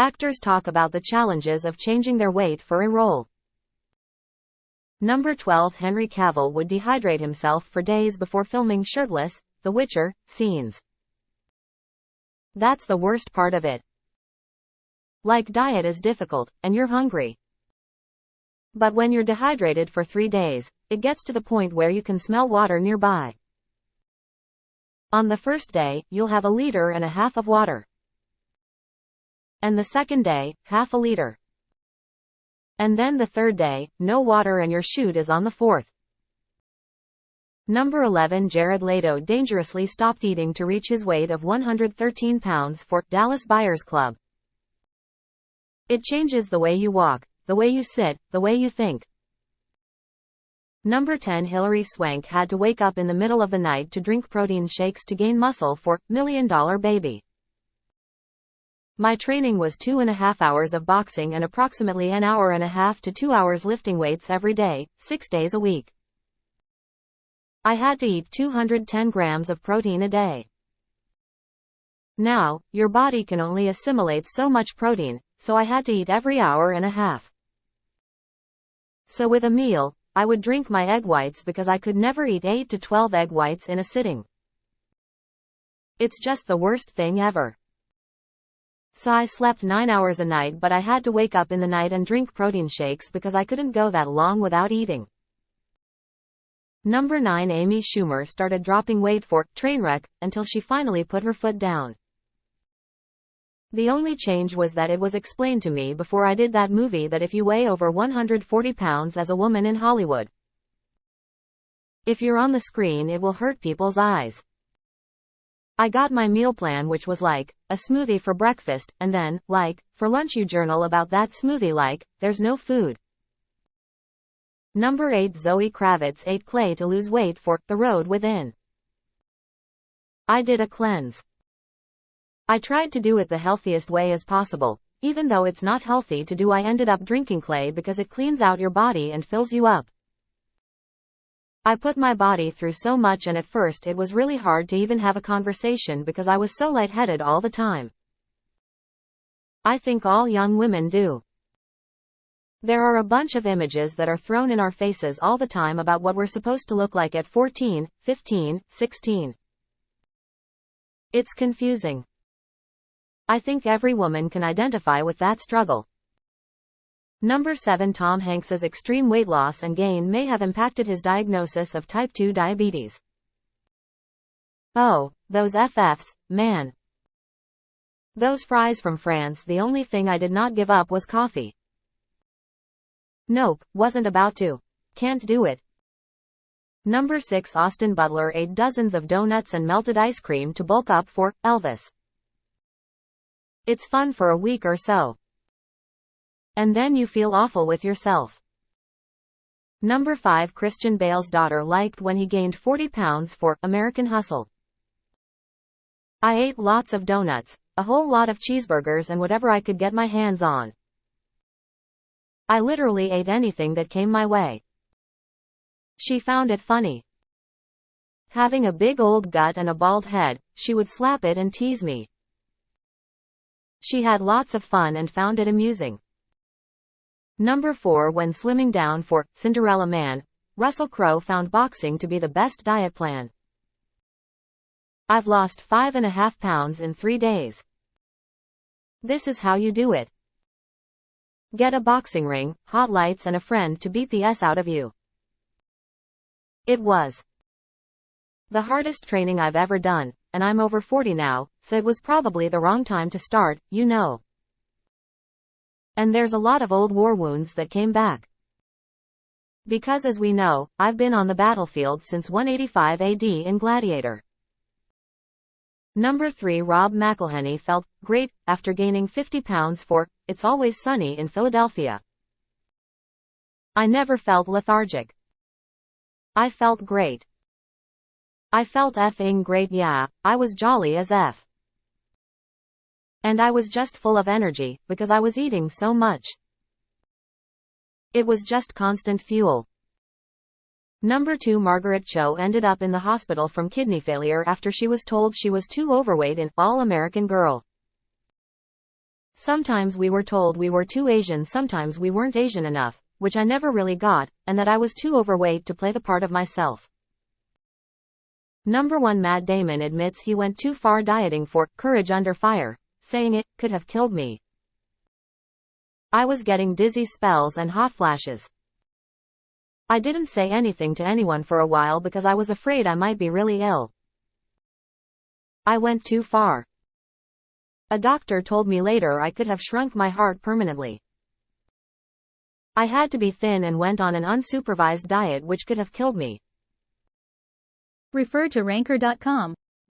Actors talk about the challenges of changing their weight for a role. Number 12. Henry Cavill would dehydrate himself for days before filming shirtless, The Witcher, scenes. That's the worst part of it. Like, diet is difficult, and you're hungry. But when you're dehydrated for 3 days, it gets to the point where you can smell water nearby. On the first day, you'll have 1.5 liters of water. And the second day, half a liter. And then the third day, no water, and your shoot is on the fourth. Number 11. Jared Leto dangerously stopped eating to reach his weight of 113 pounds for Dallas Buyers Club. It changes the way you walk, the way you sit, the way you think. Number 10. Hilary Swank had to wake up in the middle of the night to drink protein shakes to gain muscle for $1 Million Baby. My training was 2.5 hours of boxing and approximately 1.5 hours to 2 hours lifting weights every day, 6 days a week. I had to eat 210 grams of protein a day. Now, your body can only assimilate so much protein, so I had to eat every 1.5 hours. So with a meal, I would drink my egg whites because I could never eat 8 to 12 egg whites in a sitting. It's just the worst thing ever. So I slept 9 hours a night, but I had to wake up in the night and drink protein shakes because I couldn't go that long without eating. Number 9. Amy Schumer started dropping weight for Trainwreck until she finally put her foot down. The only change was that it was explained to me before I did that movie that if you weigh over 140 pounds as a woman in Hollywood, if you're on the screen, it will hurt people's eyes. I got my meal plan, which was like a smoothie for breakfast, and then, like, for lunch you journal about that smoothie like there's no food. Number 8. Zoe Kravitz ate clay to lose weight for The Road Within. I did a cleanse. I tried to do it the healthiest way as possible. Even though it's not healthy to do, I ended up drinking clay because it cleans out your body and fills you up. I put my body through so much, and at first it was really hard to even have a conversation because I was so lightheaded all the time. I think all young women do. There are a bunch of images that are thrown in our faces all the time about what we're supposed to look like at 14, 15, 16. It's confusing. I think every woman can identify with that struggle. Number 7. Tom Hanks's extreme weight loss and gain may have impacted his diagnosis of type 2 diabetes. Oh, those FFs, man. Those fries from France. The only thing I did not give up was coffee. Nope, wasn't about to. Can't do it. Number 6. Austin Butler ate dozens of donuts and melted ice cream to bulk up for Elvis. It's fun for a week or so. And then you feel awful with yourself. Number 5. Christian Bale's daughter liked when he gained 40 pounds for American Hustle. I ate lots of donuts, a whole lot of cheeseburgers, and whatever I could get my hands on. I literally ate anything that came my way. She found it funny. Having a big old gut and a bald head, she would slap it and tease me. She had lots of fun and found it amusing. Number 4. When slimming down for Cinderella Man, Russell Crowe found boxing to be the best diet plan. I've lost 5.5 pounds in 3 days. This is how you do it. Get a boxing ring, hot lights, and a friend to beat the S out of you. It was the hardest training I've ever done, and I'm over 40 now, so it was probably the wrong time to start, you know. And there's a lot of old war wounds that came back. Because as we know, I've been on the battlefield since 185 AD in Gladiator. Number 3. Rob McElhenney felt great after gaining 50 pounds for It's Always Sunny in Philadelphia. I never felt lethargic. I felt great. I felt effing great, yeah, I was jolly as F. And I was just full of energy, because I was eating so much. It was just constant fuel. Number 2. Margaret Cho ended up in the hospital from kidney failure after she was told she was too overweight in All American Girl. Sometimes we were told we were too Asian, sometimes we weren't Asian enough, which I never really got, and that I was too overweight to play the part of myself. Number 1. Matt Damon admits he went too far dieting for Courage Under Fire, saying it could have killed me. I was getting dizzy spells and hot flashes. I didn't say anything to anyone for a while because I was afraid I might be really ill. I went too far. A doctor told me later I could have shrunk my heart permanently. I had to be thin and went on an unsupervised diet which could have killed me. Refer to Ranker.com.